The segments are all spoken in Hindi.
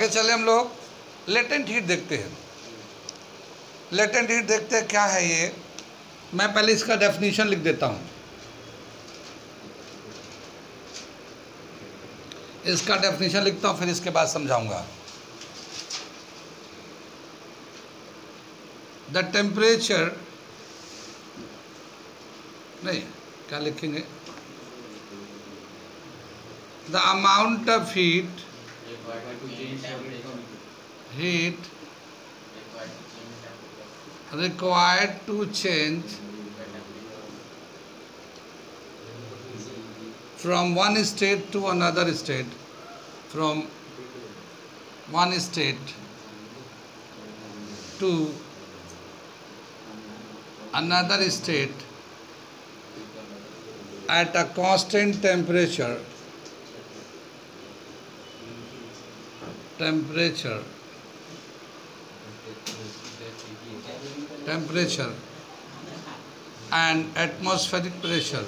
आगे चले हम लोग लेटेंट हीट देखते हैं। लेटेंट हीट देखते हैं क्या है ये। मैं पहले इसका डेफिनेशन लिख देता हूँ। इसका डेफिनेशन लिखता हूँ, फिर इसके बाद समझाऊंगा। द टेम्परेचर, नहीं क्या लिखेंगे, the amount of heat required to change from one state to another state, from one state to another state at a constant temperature and atmospheric pressure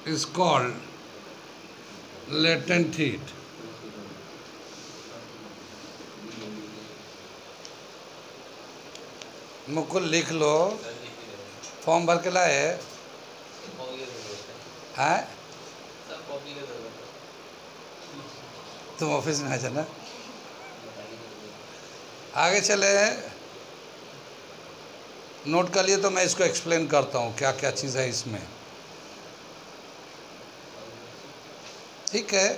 is called latent heat. Mukul लिख लो, फॉर्म भर के लाए हैं? तुम ऑफिस में आ जाना। आगे चले, नोट कर लिए तो मैं इसको एक्सप्लेन करता हूँ क्या क्या चीज़ है इसमें। ठीक है,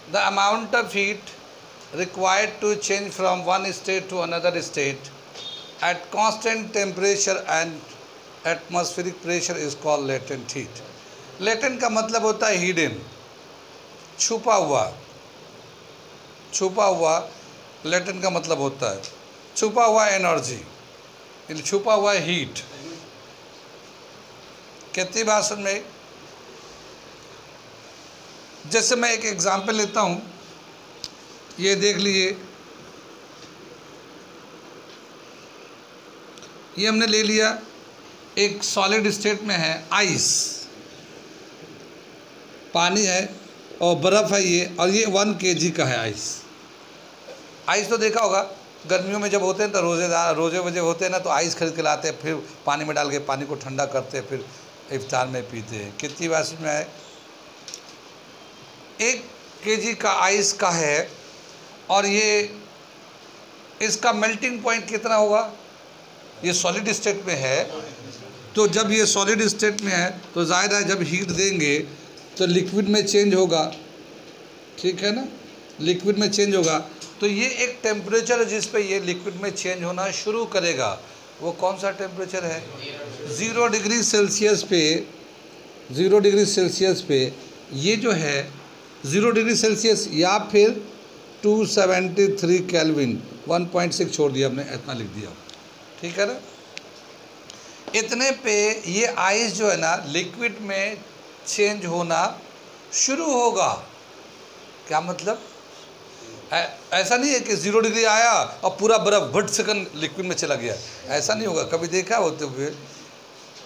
the amount of heat required to change from one state to another state at constant temperature and atmospheric pressure is called latent heat. Latent का मतलब होता है hidden, छुपा हुआ। latent का मतलब होता है छुपा हुआ एनर्जी, छुपा हुआ हीट। कितनी बात समझ में? जैसे मैं एक एग्जांपल लेता हूँ, ये देख लीजिए, ये हमने ले लिया, एक सॉलिड स्टेट में है आइस, पानी है और बर्फ़ है ये, और ये 1 kg का है आइस। आइस तो देखा होगा, गर्मियों में जब होते हैं तो रोजे वजे होते हैं ना, तो आइस खरीद के लाते हैं, फिर पानी में डाल के पानी को ठंडा करते हैं, फिर इफ्तार में पीते हैं। कितनी बात में है? 1 kg का आइस का है, और ये इसका मेल्टिंग पॉइंट कितना होगा? ये सॉलिड स्टेट में है, तो जब ये सॉलिड स्टेट में है तो ज़ाहिर है जब हीट देंगे तो लिक्विड में चेंज होगा, ठीक है ना, लिक्विड में चेंज होगा। तो ये एक टेम्परेचर है जिस पे ये लिक्विड में चेंज होना शुरू करेगा। वो कौन सा टेम्परेचर है? 0 डिग्री सेल्सियस पे, 0 डिग्री सेल्सियस पे ये जो है 0 डिग्री सेल्सियस या फिर 273 केल्विन, 1.6 छोड़ दिया हमने, इतना लिख दिया, ठीक है ना। इतने पे ये आइस जो है ना लिक्विड में चेंज होना शुरू होगा। क्या मतलब? ऐसा नहीं है कि 0 डिग्री आया और पूरा बर्फ घट सेकंड लिक्विड में चला गया, ऐसा नहीं होगा। कभी देखा होते हुए?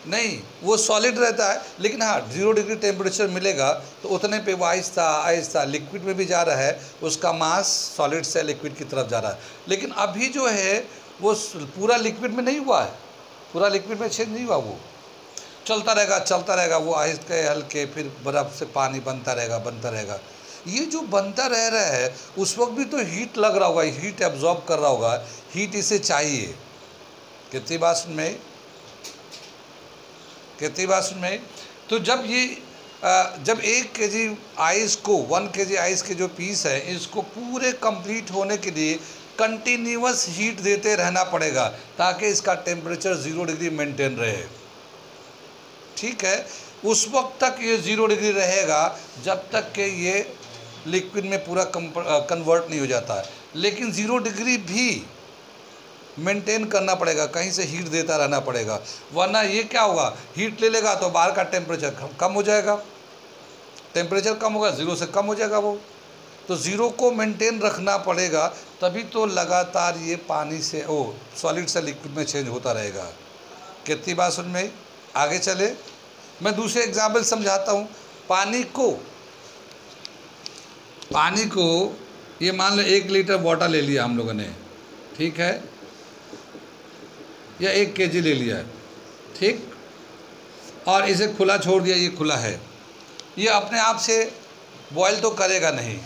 नहीं, वो सॉलिड रहता है, लेकिन हाँ 0 डिग्री टेम्परेचर मिलेगा तो उतने पे वो आहिस्ता लिक्विड में भी जा रहा है, उसका मास सॉलिड से लिक्विड की तरफ जा रहा है। लेकिन अभी जो है वो पूरा लिक्विड में नहीं हुआ है, पूरा लिक्विड में चेंज नहीं हुआ, वो चलता रहेगा, वो आहिस्ते हल्के, फिर बर्फ़ से पानी बनता रहेगा। ये जो बनता रह रहा है उस वक्त भी तो हीट लग रहा होगा, हीट एब्जॉर्ब कर रहा होगा, हीट इसे चाहिए। कितनी बात सुन में? तो जब 1 kg आइस को, 1 kg आइस के जो पीस है, इसको पूरे कंप्लीट होने के लिए कंटिन्यूअस हीट देते रहना पड़ेगा ताकि इसका टेम्परेचर 0 डिग्री मेंटेन रहे, ठीक है। उस वक्त तक ये 0 डिग्री रहेगा जब तक कि ये लिक्विड में पूरा कन्वर्ट नहीं हो जाता है। लेकिन 0 डिग्री भी मेंटेन करना पड़ेगा, कहीं से हीट देता रहना पड़ेगा, वरना ये क्या होगा, हीट ले लेगा तो बाहर का टेम्परेचर कम हो जाएगा, टेम्परेचर कम होगा, ज़ीरो से कम हो जाएगा वो। तो ज़ीरो को मेंटेन रखना पड़ेगा, तभी तो लगातार ये पानी से सॉलिड से लिक्विड में चेंज होता रहेगा। कितनी बात समझ में आई? आगे चले, मैं दूसरे एग्जाम्पल समझाता हूँ। पानी को ये मान लो 1 लीटर वाटर ले लिया हम लोगों ने, ठीक है, या 1 kg ले लिया, ठीक, और इसे खुला छोड़ दिया, ये खुला है, ये अपने आप से बॉयल तो करेगा नहीं।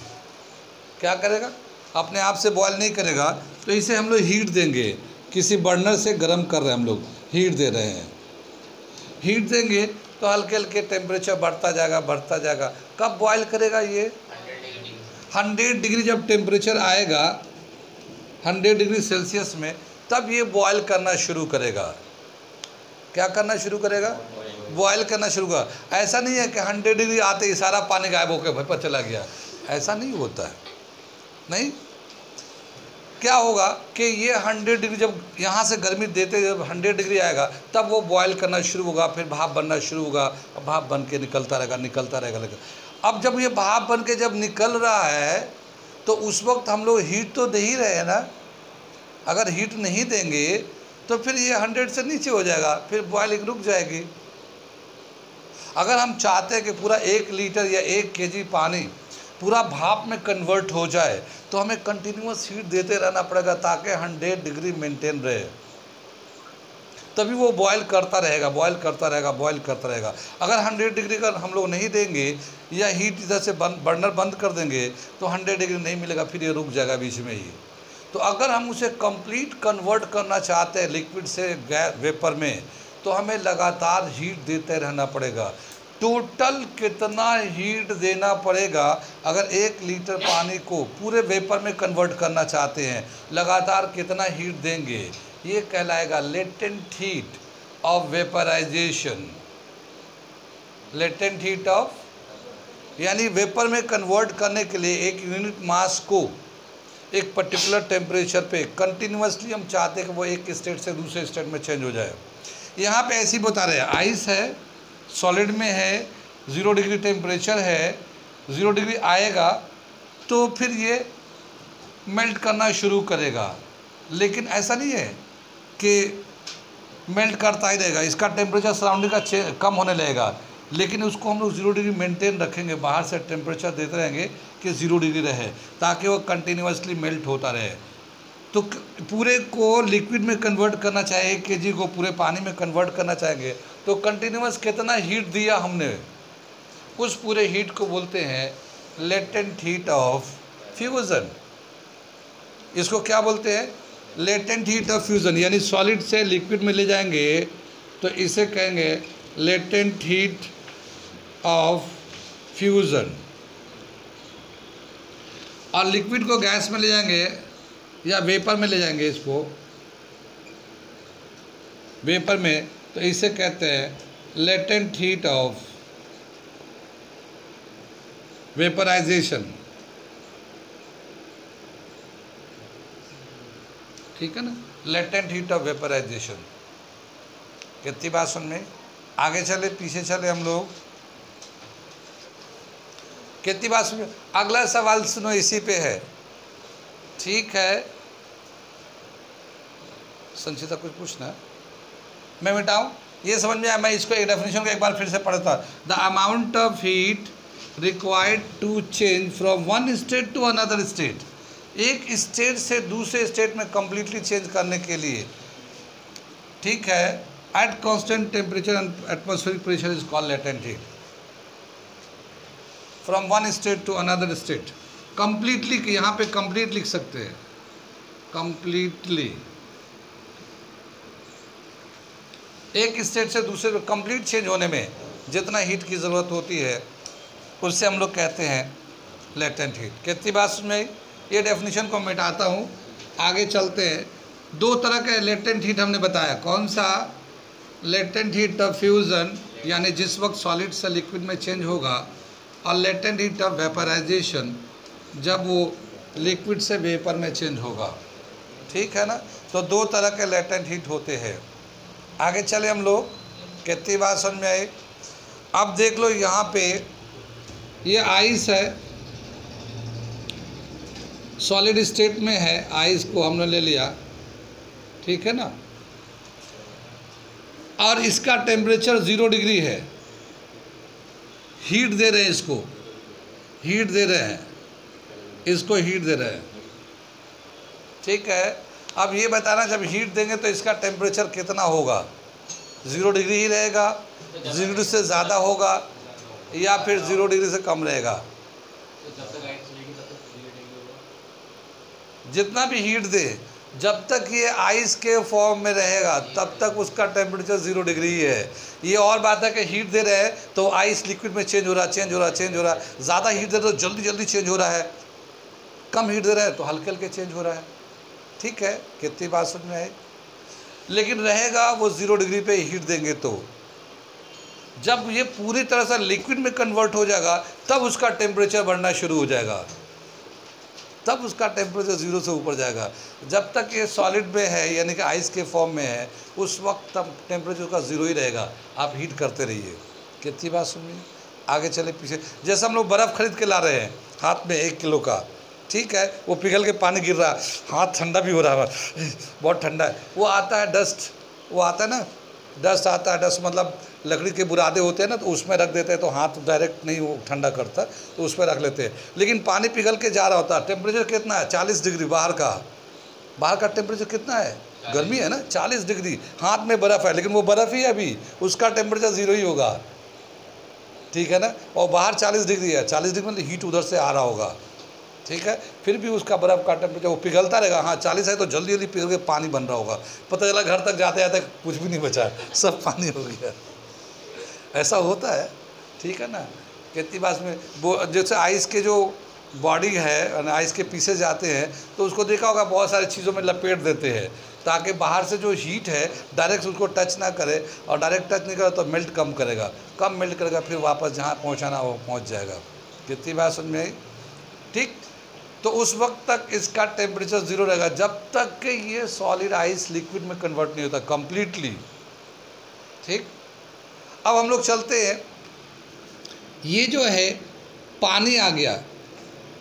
क्या करेगा? अपने आप से बॉयल नहीं करेगा, तो इसे हम लोग हीट देंगे, किसी बर्नर से गर्म कर रहे हैं हम लोग, हीट दे रहे हैं। हीट देंगे तो हल्के हल्के टेम्परेचर बढ़ता जाएगा। कब बॉयल करेगा? ये 100 डिग्री जब टेम्परेचर आएगा 100 डिग्री सेल्सियस में, तब ये बॉयल करना शुरू करेगा। क्या करना शुरू करेगा? बॉयल करना शुरू कर। ऐसा नहीं है कि 100 डिग्री आते ही सारा पानी गायब होकर भाई चला गया, ऐसा नहीं होता है। नहीं, क्या होगा कि ये 100 डिग्री जब यहाँ से गर्मी देते जब 100 डिग्री आएगा, तब वो बॉयल करना शुरू होगा, फिर भाप बनना शुरू होगा, भाप बन के निकलता रहेगा। अब जब ये भाप बन के जब निकल रहा है, तो उस वक्त हम लोग हीट तो दे ही रहे हैं ना। अगर हीट नहीं देंगे तो फिर ये 100 से नीचे हो जाएगा, फिर बॉयलिंग रुक जाएगी। अगर हम चाहते हैं कि पूरा 1 लीटर या 1 kg पानी पूरा भाप में कन्वर्ट हो जाए, तो हमें कंटिन्यूअस हीट देते रहना पड़ेगा, ताकि 100 डिग्री मेंटेन रहे, तभी वो बॉयल करता रहेगा। अगर 100 डिग्री का हम लोग नहीं देंगे या हीट इधर से बर्नर बंद कर देंगे, तो 100 डिग्री नहीं मिलेगा, फिर ये रुक जाएगा बीच में ही। तो अगर हम उसे कंप्लीट कन्वर्ट करना चाहते हैं लिक्विड से वेपर में, तो हमें लगातार हीट देते रहना पड़ेगा। टोटल कितना हीट देना पड़ेगा? अगर 1 लीटर पानी को पूरे वेपर में कन्वर्ट करना चाहते हैं, लगातार कितना हीट देंगे? ये कहलाएगा latent heat of vaporisation. Latent heat of, यानी वेपर में कन्वर्ट करने के लिए एक यूनिट मास को एक पर्टिकुलर टेम्परेचर पे कंटिन्यूसली हम चाहते हैं कि वो एक स्टेट से दूसरे स्टेट में चेंज हो जाए। यहाँ पे ऐसे ही बता रहे हैं, आइस है, सॉलिड में है, 0 डिग्री टेम्परेचर है, 0 डिग्री आएगा तो फिर ये मेल्ट करना शुरू करेगा। लेकिन ऐसा नहीं है कि मेल्ट करता ही रहेगा, इसका टेम्परेचर सराउंडिंग का कम होने लगेगा, लेकिन उसको हम लोग 0 डिग्री मेंटेन रखेंगे, बाहर से टेम्परेचर देते रहेंगे कि 0 डिग्री रहे, ताकि वो कंटिन्यूसली मेल्ट होता रहे। तो पूरे को लिक्विड में कन्वर्ट करना चाहे, 1 kg को पूरे पानी में कन्वर्ट करना चाहेंगे, तो कंटिन्यूस कितना हीट दिया हमने, उस पूरे हीट को बोलते हैं लेटेंट हीट ऑफ फ्यूज़न। इसको क्या बोलते हैं? Latent heat of fusion. यानी सॉलिड से लिक्विड में ले जाएंगे तो इसे कहेंगे लेटेंट हीट ऑफ फ्यूज़न। और लिक्विड को गैस में ले जाएंगे या वेपर में ले जाएंगे, इसको वेपर में, तो इसे कहते हैं लेटेंट हीट ऑफ वेपराइजेशन। ठीक है ना, लेटेंट हीट ऑफ वेपराइजेशन। कितनी बात सुन में? आगे चले पीछे चले हम लोग, कितनी बात सुन? अगला सवाल सुनो, इसी पे है, ठीक है। संचिता कुछ पूछना? मैं मिटाऊं? ये समझ में आया? मैं इसको एक डेफिनेशन को एक बार फिर से पढ़ता। The amount of heat required to change from one state to another state, एक स्टेट से दूसरे स्टेट में कंप्लीटली चेंज करने के लिए, ठीक है, at constant temperature and atmospheric pressure is called latent heat. From one state to another state, completely, यहाँ पे कंप्लीट लिख सकते हैं, कंप्लीटली एक स्टेट से दूसरे में कंप्लीट चेंज होने में जितना हीट की ज़रूरत होती है, उससे हम लोग कहते हैं लेटेंट हीट। कितनी बात में? ये डेफिनेशन को मिटाता हूँ, आगे चलते हैं। 2 तरह के लेटेंट हीट हमने बताया। कौन सा? लेटेंट हीट ऑफ फ्यूज़न, यानी जिस वक्त सॉलिड से लिक्विड में चेंज होगा, और लेटेंट हीट ऑफ वेपराइजेशन, जब वो लिक्विड से वेपर में चेंज होगा। ठीक है ना, तो 2 तरह के लेटेंट हीट होते हैं। आगे चले हम लोग, कितनी बात समझ में आई? अब देख लो, यहाँ पे ये आइस है, सॉलिड स्टेट में है, आइस को हमने ले लिया, ठीक है ना, और इसका टेम्परेचर 0 डिग्री है। हीट दे रहे हैं इसको, हीट दे रहे हैं, इसको हीट दे रहे हैं, ठीक है। अब ये बताना जब हीट देंगे तो इसका टेम्परेचर कितना होगा, 0 डिग्री ही रहेगा, 0 डिग्री से ज़्यादा होगा या फिर 0 डिग्री से कम रहेगा। जितना भी हीट दे, जब तक ये आइस के फॉर्म में रहेगा तब तक उसका टेम्परेचर 0 डिग्री ही है। ये और बात है कि हीट दे रहे हैं तो आइस लिक्विड में चेंज हो रहा है, चेंज हो रहा है, चेंज हो रहा है। ज़्यादा हीट दे रहे तो जल्दी जल्दी चेंज हो रहा है, कम हीट दे रहे हैं तो हल्के हल्के चेंज हो रहा है, ठीक है। कितनी बात समझ में आई? लेकिन रहेगा वो 0 डिग्री पे हीट देंगे तो जब ये पूरी तरह से लिक्विड में कन्वर्ट हो जाएगा तब उसका टेम्परेचर बढ़ना शुरू हो जाएगा, तब उसका टेम्परेचर 0 से ऊपर जाएगा। जब तक ये सॉलिड में है यानी कि आइस के फॉर्म में है उस वक्त तब टेम्परेचर का 0 ही रहेगा। आप हीट करते रहिए। कितनी बात सुनिए, आगे चले पीछे। जैसे हम लोग बर्फ़ खरीद के ला रहे हैं हाथ में 1 किलो का, ठीक है, वो पिघल के पानी गिर रहा है, हाथ ठंडा भी हो रहा है, बहुत ठंडा है। वो आता है डस्ट, वो आता है ना, डस्ट आता है। डस्ट मतलब लकड़ी के बुरादे होते हैं ना, तो उसमें रख देते हैं तो हाथ डायरेक्ट नहीं वो ठंडा करता, तो उस पर रख लेते हैं। लेकिन पानी पिघल के जा रहा होता है, टेम्परेचर कितना है, 40 डिग्री। बाहर का टेम्परेचर कितना है, गर्मी है ना, 40 डिग्री। हाथ में बर्फ़ है लेकिन वो बर्फ़ ही है अभी, उसका टेम्परेचर 0 ही होगा, ठीक है ना। और बाहर 40 डिग्री है, 40 डिग्री मतलब हीट उधर से आ रहा होगा, ठीक है। फिर भी उसका बर्फ़ का टेम्परेचर वो पिघलता रहेगा। हाँ 40 है तो जल्दी जल्दी पिघल के पानी बन रहा होगा, पता चला घर तक जाते जाते कुछ भी नहीं बचा, सब पानी हो गया। ऐसा होता है, ठीक है ना। कितनी बात में वो जैसे आइस के जो बॉडी है, आइस के पीसेज आते हैं तो उसको देखा होगा बहुत सारी चीज़ों में लपेट देते हैं ताकि बाहर से जो हीट है डायरेक्ट उसको टच ना करे, और डायरेक्ट टच नहीं करे तो मेल्ट कम करेगा, कम मेल्ट करेगा, फिर वापस जहाँ पहुँचाना वो पहुँच जाएगा। कितनी बात समझ में आई, ठीक। तो उस वक्त तक इसका टेम्परेचर 0 रहेगा जब तक कि ये सॉलिड आइस लिक्विड में कन्वर्ट नहीं होता कंप्लीटली, ठीक। अब हम लोग चलते हैं, ये जो है पानी आ गया,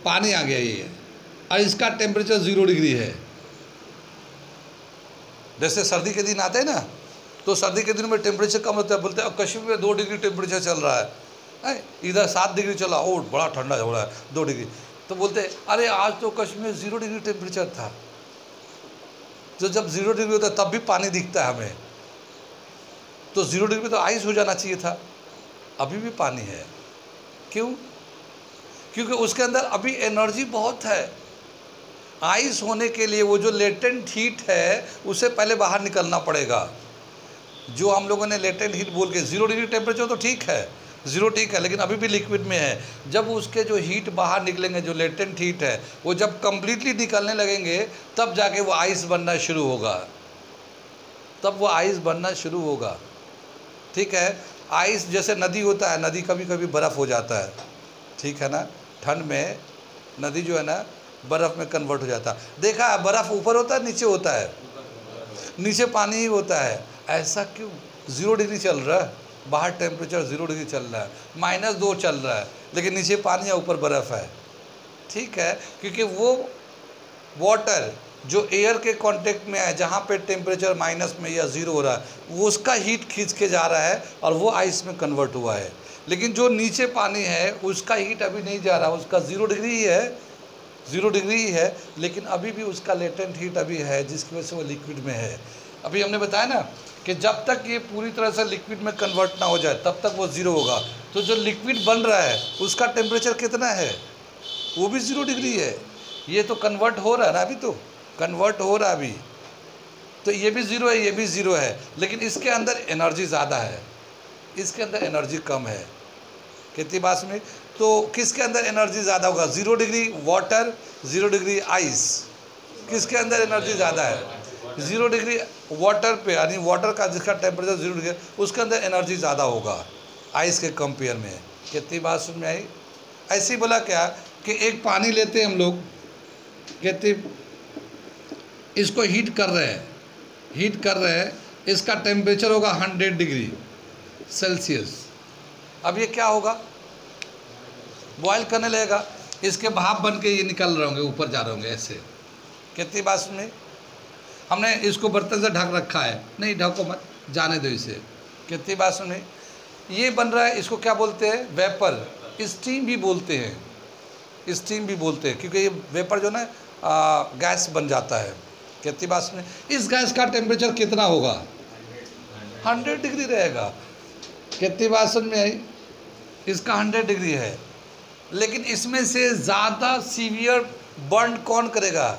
पानी आ गया ये, और इसका टेम्परेचर 0 डिग्री है। जैसे सर्दी के दिन आते हैं ना, तो सर्दी के दिन में टेम्परेचर कम होता है, बोलते हैं कश्मीर में 2 डिग्री टेम्परेचर चल रहा है, इधर 7 डिग्री चला, ओ बड़ा ठंडा हो रहा है 2 डिग्री। तो बोलते हैं अरे आज तो कश्मीर में 0 डिग्री टेम्परेचर था। तो जब 0 डिग्री होता है तब भी पानी दिखता है हमें, तो 0 डिग्री तो आइस हो जाना चाहिए था, अभी भी पानी है। क्यों? क्योंकि उसके अंदर अभी एनर्जी बहुत है। आइस होने के लिए वो जो लेटेंट हीट है उसे पहले बाहर निकलना पड़ेगा। जो हम लोगों ने लेटेंट हीट बोल के 0 डिग्री टेम्परेचर तो ठीक है, 0 ठीक है, लेकिन अभी भी लिक्विड में है। जब उसके जो हीट बाहर निकलेंगे, जो लेटेंट हीट है वो जब कंप्लीटली निकलने लगेंगे तब जाके वो आइस बनना शुरू होगा, तब वो आइस बनना शुरू होगा, ठीक है। आइस जैसे नदी होता है, नदी कभी कभी बर्फ़ हो जाता है, ठीक है ना। ठंड में नदी जो है ना बर्फ़ में कन्वर्ट हो जाता है। देखा है बर्फ़ ऊपर होता है नीचे होता है, नीचे पानी ही होता है। ऐसा क्यों? 0 डिग्री चल रहा है, बाहर टेम्परेचर 0 डिग्री चल रहा है, -2 चल रहा है, लेकिन नीचे पानी है ऊपर बर्फ़ है, ठीक है। क्योंकि वो वाटर जो एयर के कांटेक्ट में है, जहाँ पे टेम्परेचर माइनस में या 0 हो रहा है, वो उसका हीट खींच के जा रहा है और वो आइस में कन्वर्ट हुआ है। लेकिन जो नीचे पानी है उसका हीट अभी नहीं जा रहा, उसका 0 डिग्री ही है, 0 डिग्री ही है, लेकिन अभी भी उसका लेटेंट हीट अभी है, जिसकी वजह से वो लिक्विड में है। अभी हमने बताया ना कि जब तक ये पूरी तरह से लिक्विड में कन्वर्ट ना हो जाए तब तक वो 0 होगा। तो जो लिक्विड बन रहा है उसका टेम्परेचर कितना है, वो भी 0 डिग्री है। ये तो कन्वर्ट हो रहा है ना, अभी तो कन्वर्ट हो रहा है अभी, तो ये भी 0 है, ये भी 0 है, लेकिन इसके अंदर एनर्जी ज़्यादा है, इसके अंदर एनर्जी कम है। कितनी बात में? तो किसके अंदर एनर्जी ज़्यादा होगा? 0 डिग्री वाटर, 0 डिग्री आइस, किसके अंदर एनर्जी ज़्यादा है? 0 डिग्री वाटर पे, यानी वाटर का जिसका टेम्परेचर 0 डिग्री, उसके अंदर एनर्जी ज़्यादा होगा आइस के कंपेयर में। कितनी बात समझ में आई? ऐसे ही बोला क्या कि एक पानी लेते हैं हम लोग, कहते इसको हीट कर रहे हैं, हीट कर रहे हैं, इसका टेम्परेचर होगा 100 डिग्री सेल्सियस। अब ये क्या होगा? बॉयल करने लगेगा, इसके भाप बन के ये निकल रहे होंगे, ऊपर जा रहे होंगे ऐसे। कितनी बात सुनी? हमने इसको बर्तन से ढक रखा है, नहीं ढको मत, जाने दो इसे। कितनी बात सुनी? ये बन रहा है, इसको क्या बोलते हैं? वेपर, स्टीम भी बोलते हैं, स्टीम भी बोलते हैं, क्योंकि ये वेपर जो ना गैस बन जाता है। कितनी बात सुनी? इस गैस का टेम्परेचर कितना होगा? 100 डिग्री रहेगा। कितनी बात समझ में आई? इसका 100 डिग्री है, लेकिन इसमें से ज़्यादा सीवियर बर्न कौन करेगा?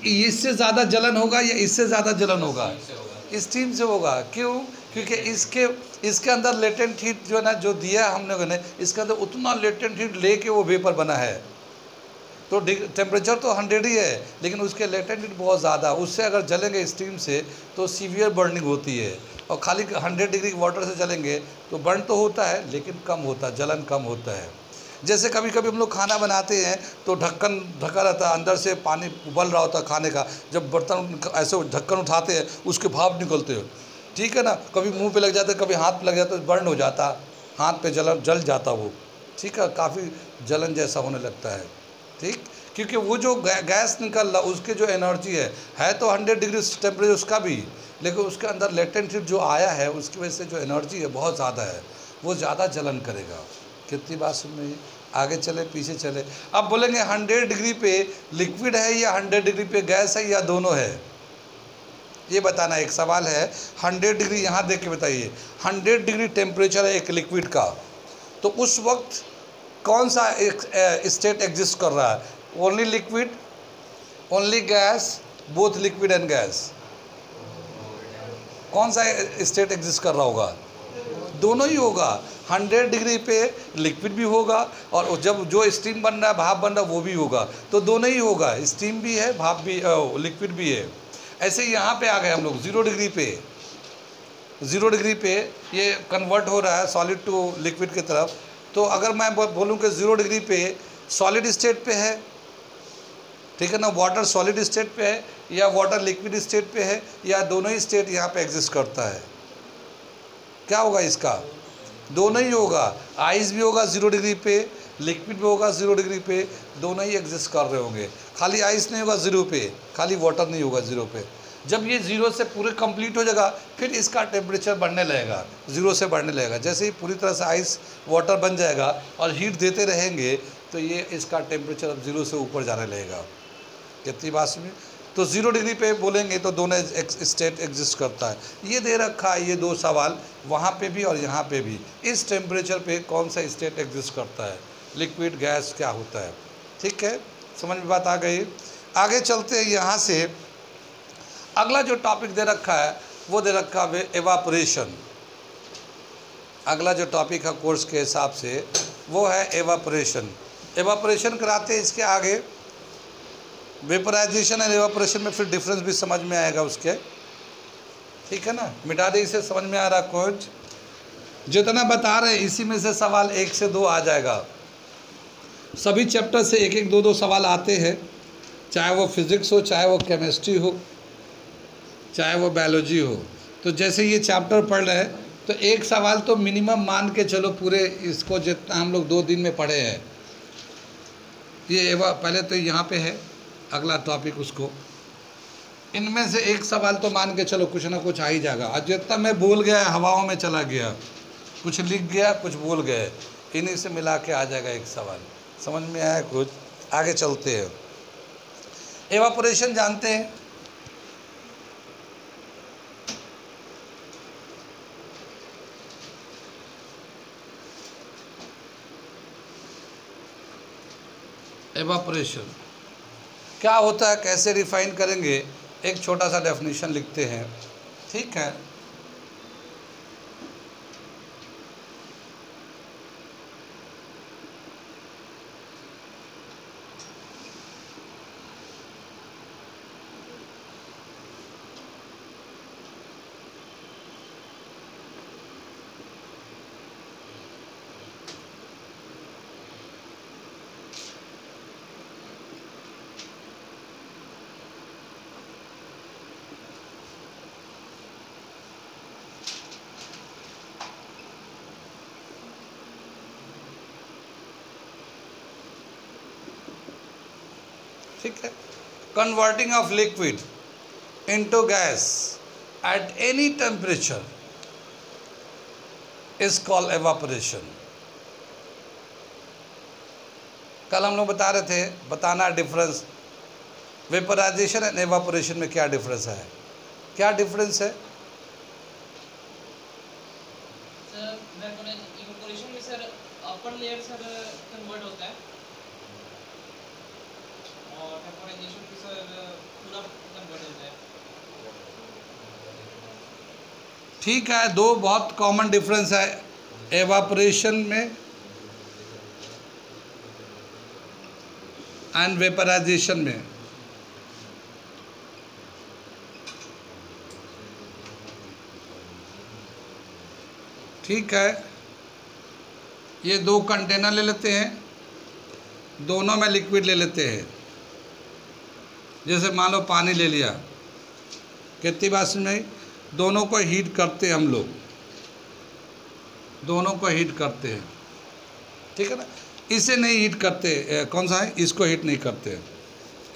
इससे ज़्यादा जलन होगा या इससे ज़्यादा जलन होगा? स्टीम से होगा। क्यों? क्योंकि इसके अंदर लेटेंट हीट जो है ना, जो दिया है हम लोगों ने, इसके अंदर उतना लेटेंट हीट लेके वो वेपर बना है। तो टेम्परेचर तो 100 ही है, लेकिन उसके लेटेंट हीट बहुत ज़्यादा, उससे अगर जलेंगे स्टीम से तो सीवियर बर्निंग होती है। और खाली 100 डिग्री वाटर से जलेंगे तो बर्न तो होता है, लेकिन कम होता है, जलन कम होता है। जैसे कभी कभी हम लोग खाना बनाते हैं तो ढक्कन ढका रहता है, अंदर से पानी उबल रहा होता है खाने का, जब बर्तन ऐसे ढक्कन उठाते हैं उसके भाप निकलते हो, ठीक है ना, कभी मुंह पे लग जाता है, कभी हाथ पे लग जाता है, बर्न हो जाता, हाथ पे जल जाता वो, ठीक है, काफ़ी जलन जैसा होने लगता है। ठीक, क्योंकि वो जो गैस निकल रहा उसके जो एनर्जी है तो 100 डिग्री टेम्परेचर उसका भी, लेकिन उसके अंदर लेटेंट हीट जो आया है उसकी वजह से जो एनर्जी है बहुत ज़्यादा है, वो ज़्यादा जलन करेगा। कितनी बात सुन रही है? आगे चले पीछे चले। अब बोलेंगे 100 डिग्री पे लिक्विड है या 100 डिग्री पे गैस है या दोनों है? ये बताना एक सवाल है। 100 डिग्री यहाँ देख के बताइए, 100 डिग्री टेम्परेचर है एक लिक्विड का, तो उस वक्त कौन सा एक स्टेट एग्जिस्ट कर रहा है? Only liquid, only gas, both liquid and gas? कौन सा स्टेट एग्जिस्ट कर रहा होगा? दोनों ही होगा। 100 डिग्री पे लिक्विड भी होगा और जब जो स्टीम बन रहा है, भाप बन रहा है, वो भी होगा, तो दोनों ही होगा, स्टीम भी है, भाप भी, लिक्विड भी है। ऐसे ही यहाँ पे आ गए हम लोग 0 डिग्री पे। 0 डिग्री पे ये कन्वर्ट हो रहा है सॉलिड टू लिक्विड की तरफ। तो अगर मैं बोलूँ कि 0 डिग्री पे सॉलिड स्टेट पे है, ठीक है ना, वाटर सॉलिड स्टेट पे है या वाटर लिक्विड स्टेट पे है, या दोनों ही स्टेट यहाँ पे एग्जिस्ट करता है? क्या होगा इसका? दोनों ही होगा। आइस भी होगा 0 डिग्री पे, लिक्विड भी होगा 0 डिग्री पे, दोनों ही एग्जिस्ट कर रहे होंगे। खाली आइस नहीं होगा 0 पे, खाली वाटर नहीं होगा 0 पे। जब ये 0 से पूरे कंप्लीट हो जाएगा फिर इसका टेम्परेचर बढ़ने लगेगा, 0 से बढ़ने लगेगा। जैसे ही पूरी तरह से आइस वाटर बन जाएगा और हीट देते रहेंगे तो ये इसका टेम्परेचर अब 0 से ऊपर जाने लगेगा। कितनी बात सुनी? तो 0 डिग्री पे बोलेंगे तो दोनों स्टेट एग्जिस्ट करता है। ये दे रखा है ये दो सवाल, वहाँ पे भी और यहाँ पे भी। इस टेम्परेचर पे कौन सा स्टेट एग्जिस्ट करता है? लिक्विड, गैस, क्या होता है? ठीक है, समझ में बात आ गई? आगे चलते हैं यहाँ से। अगला जो टॉपिक दे रखा है वो दे रखा है एवापोरेशन। अगला जो टॉपिक है कोर्स के हिसाब से वो है एवापोरेशन। एवापोरेशन कराते हैं, इसके आगे वेपराइजेशन एंड एवापोरेशन में फिर डिफरेंस भी समझ में आएगा उसके, ठीक है ना। मिटा दे, इसे समझ में आ रहा कुछ? जितना बता रहे हैं इसी में से सवाल 1 से 2 आ जाएगा। सभी चैप्टर से 1-1, 2-2 सवाल आते हैं, चाहे वो फिज़िक्स हो, चाहे वो केमिस्ट्री हो, चाहे वो बायोलॉजी हो। तो जैसे ये चैप्टर पढ़ रहे हैं तो एक सवाल तो मिनिमम मान के चलो पूरे इसको जितना हम लोग 2 दिन में पढ़े हैं। ये पहले तो यहाँ पे है अगला टॉपिक, उसको इनमें से एक सवाल तो मान के चलो कुछ ना कुछ आ ही जाएगा। और जितना मैं बोल गया हवाओं में चला गया, कुछ लिख गया, कुछ बोल गए, इन्हीं से मिला के आ जाएगा एक सवाल। समझ में आया कुछ? आगे चलते हैं। एवापोरेशन जानते हैं? एवापोरेशन क्या होता है, कैसे रिफाइन करेंगे? एक छोटा सा डेफिनेशन लिखते हैं, ठीक है। ठीक है। Converting of liquid into gas at any temperature is called evaporation. कल हम लोग बता रहे थे, बताना डिफरेंस वेपराइजेशन एंड एवापोरेशन में क्या डिफरेंस है। क्या डिफरेंस है? सर इवेपोरेशन में sir upper layer sir convert होता है और वेपराइजेशन में सर पूरा कन्वर्ट होता है। ठीक है, दो बहुत कॉमन डिफरेंस है एवापोरेशन में एंड वेपराइजेशन में। ठीक है, ये दो कंटेनर ले लेते हैं, दोनों में लिक्विड ले लेते हैं। जैसे मान लो पानी ले लिया, कितनी बात में दोनों को हीट करते हैं हम लोग, दोनों को हीट करते हैं, ठीक है ना। इसे नहीं हीट करते, कौन सा है, इसको हीट नहीं करते,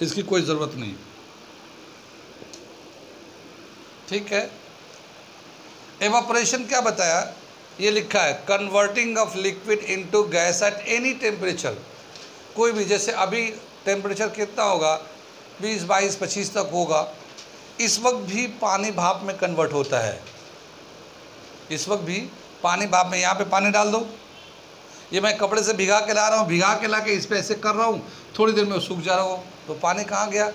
इसकी कोई ज़रूरत नहीं, ठीक है। एवापोरेशन क्या बताया, ये लिखा है converting of liquid into gas at any temperature. कोई भी, जैसे अभी टेम्परेचर कितना होगा, 20, 22, 25 तक होगा, इस वक्त भी पानी भाप में कन्वर्ट होता है, इस वक्त भी पानी भाप में। यहाँ पे पानी डाल दो, ये मैं कपड़े से भिगा के ला रहा हूँ, भिगा के ला के इस पे ऐसे कर रहा हूँ, थोड़ी देर में सूख जा रहा हो, तो पानी कहाँ गया,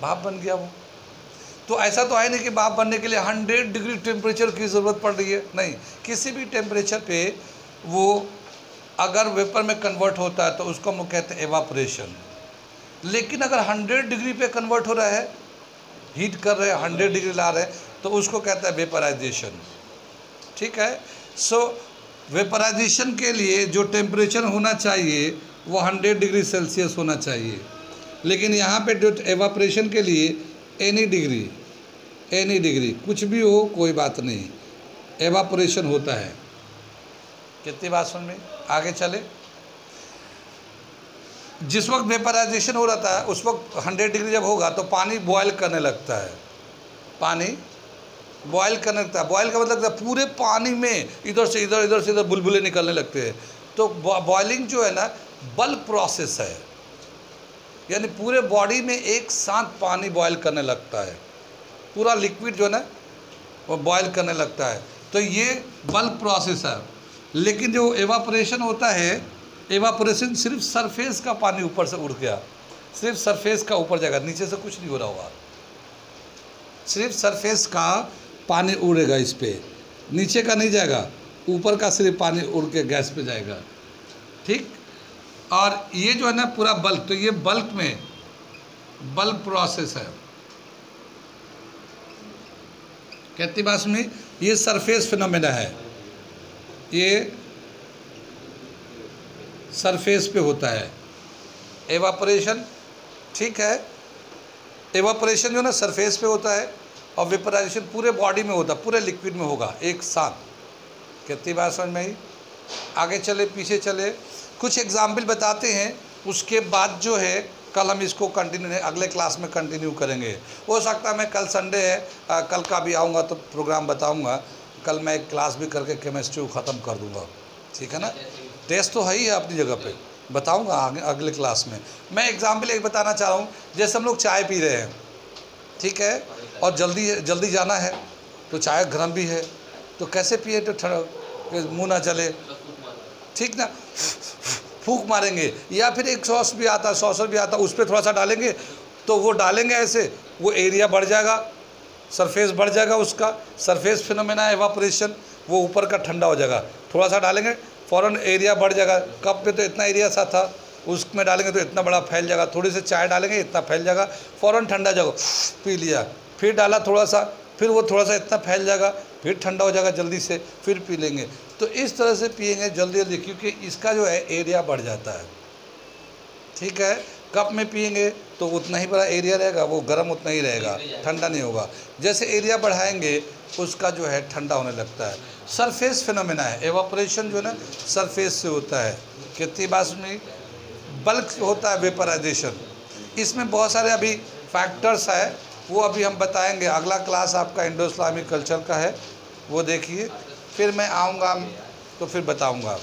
भाप बन गया वो। तो ऐसा तो है नहीं कि भाप बनने के लिए 100 डिग्री टेम्परेचर की ज़रूरत पड़ रही है, नहीं, किसी भी टेम्परेचर पे वो अगर वेपर में कन्वर्ट होता है तो उसको हम कहते हैं एवापोरेशन। लेकिन अगर 100 डिग्री पे कन्वर्ट हो रहा है, हीट कर रहे हैं, 100 डिग्री ला रहे हैं, तो उसको कहते हैं वेपराइजेशन, ठीक है। सो वेपराइजेशन के लिए जो टेम्परेचर होना चाहिए वो 100 डिग्री सेल्सियस होना चाहिए, लेकिन यहाँ पे जो एवापोरेशन के लिए एनी डिग्री कुछ भी हो, कोई बात नहीं, एवापोरेशन होता है। कितनी बात समझ में? आगे चले। जिस वक्त वेपराइजेशन हो रहा था उस वक्त 100 डिग्री जब होगा तो पानी बॉयल करने लगता है, पानी बॉयल करने लगता है। बॉयल का मतलब पूरे पानी में इधर से इधर, इधर से इधर बुलबुले निकलने लगते हैं। तो बॉयलिंग जो है ना, बल्क प्रोसेस है, यानी पूरे बॉडी में एक साथ पानी बॉयल करने लगता है, पूरा लिक्विड जो है ना वो बॉयल करने लगता है, तो ये बल्क प्रोसेस है। लेकिन जो एवापोरेशन होता है, एवापोरेशन सिर्फ सरफेस का पानी ऊपर से उड़ गया, सिर्फ सरफेस का ऊपर जाएगा, नीचे से कुछ नहीं हो रहा होगा, सिर्फ सरफेस का पानी उड़ेगा, इस पे नीचे का नहीं जाएगा, ऊपर का सिर्फ पानी उड़ के गैस पे जाएगा, ठीक। और ये जो है ना पूरा बल्क, तो ये बल्क में बल्क प्रोसेस है। कहती बात में, ये सरफेस फिनोमेना है, ये सरफेस पे होता है एवापोरेशन, ठीक है। एवापोरेशन जो ना सरफेस पे होता है और वेपराइजेशन पूरे बॉडी में होता है, पूरे लिक्विड में होगा एक साथ। कितनी बात समझ में आई? आगे चले, पीछे चले, कुछ एग्जाम्पल बताते हैं, उसके बाद जो है कल हम इसको कंटिन्यू अगले क्लास में कंटिन्यू करेंगे। हो सकता है मैं कल संडे है, कल का भी आऊँगा तो प्रोग्राम बताऊँगा। कल मैं एक क्लास भी करके केमिस्ट्री को ख़त्म कर दूँगा, ठीक है ना। टेस्ट तो है ही है अपनी जगह पे, बताऊँगा अगले क्लास में। मैं एग्जाम्पल एक बताना चाह रहा हूँ, जैसे हम लोग चाय पी रहे हैं, ठीक है, और जल्दी जाना है, तो चाय गर्म भी है, तो कैसे पिए तो मुँह ना जले, ठीक ना, फूंक मारेंगे। या फिर एक सॉस भी आता है, सॉसर भी आता है, उस पर थोड़ा सा डालेंगे, तो वो डालेंगे ऐसे, वो एरिया बढ़ जाएगा, सरफेस बढ़ जाएगा, उसका सरफेस फिनोमेना एवापोरेशन, वो ऊपर का ठंडा हो जाएगा। थोड़ा सा डालेंगे फ़ौरन एरिया बढ़ जाएगा, कप पे तो इतना एरिया सा था, उसमें डालेंगे तो इतना बड़ा फैल जाएगा, थोड़ी सी चाय डालेंगे इतना फैल जाएगा, फ़ौरन ठंडा जाएगा, पी लिया, फिर डाला थोड़ा सा, फिर वो थोड़ा सा इतना फैल जाएगा, फिर ठंडा हो जाएगा जल्दी से, फिर पी लेंगे। तो इस तरह से पिएंगे जल्दी, क्योंकि इसका जो है एरिया बढ़ जाता है, ठीक है। कप में पिएंगे तो उतना ही बड़ा एरिया रहेगा, वो गर्म उतना ही रहेगा, ठंडा नहीं होगा। जैसे एरिया बढ़ाएंगे उसका जो है ठंडा होने लगता है। सरफेस फिनोमेना है एवापोरेशन, जो है ना सरफेस से होता है। कितनी बात में बल्क होता है वेपराइजेशन। इसमें बहुत सारे अभी फैक्टर्स है, वो अभी हम बताएंगे। अगला क्लास आपका इंडो इस्लामिक कल्चर का है, वो देखिए। फिर मैं आऊँगा तो फिर बताऊँगा।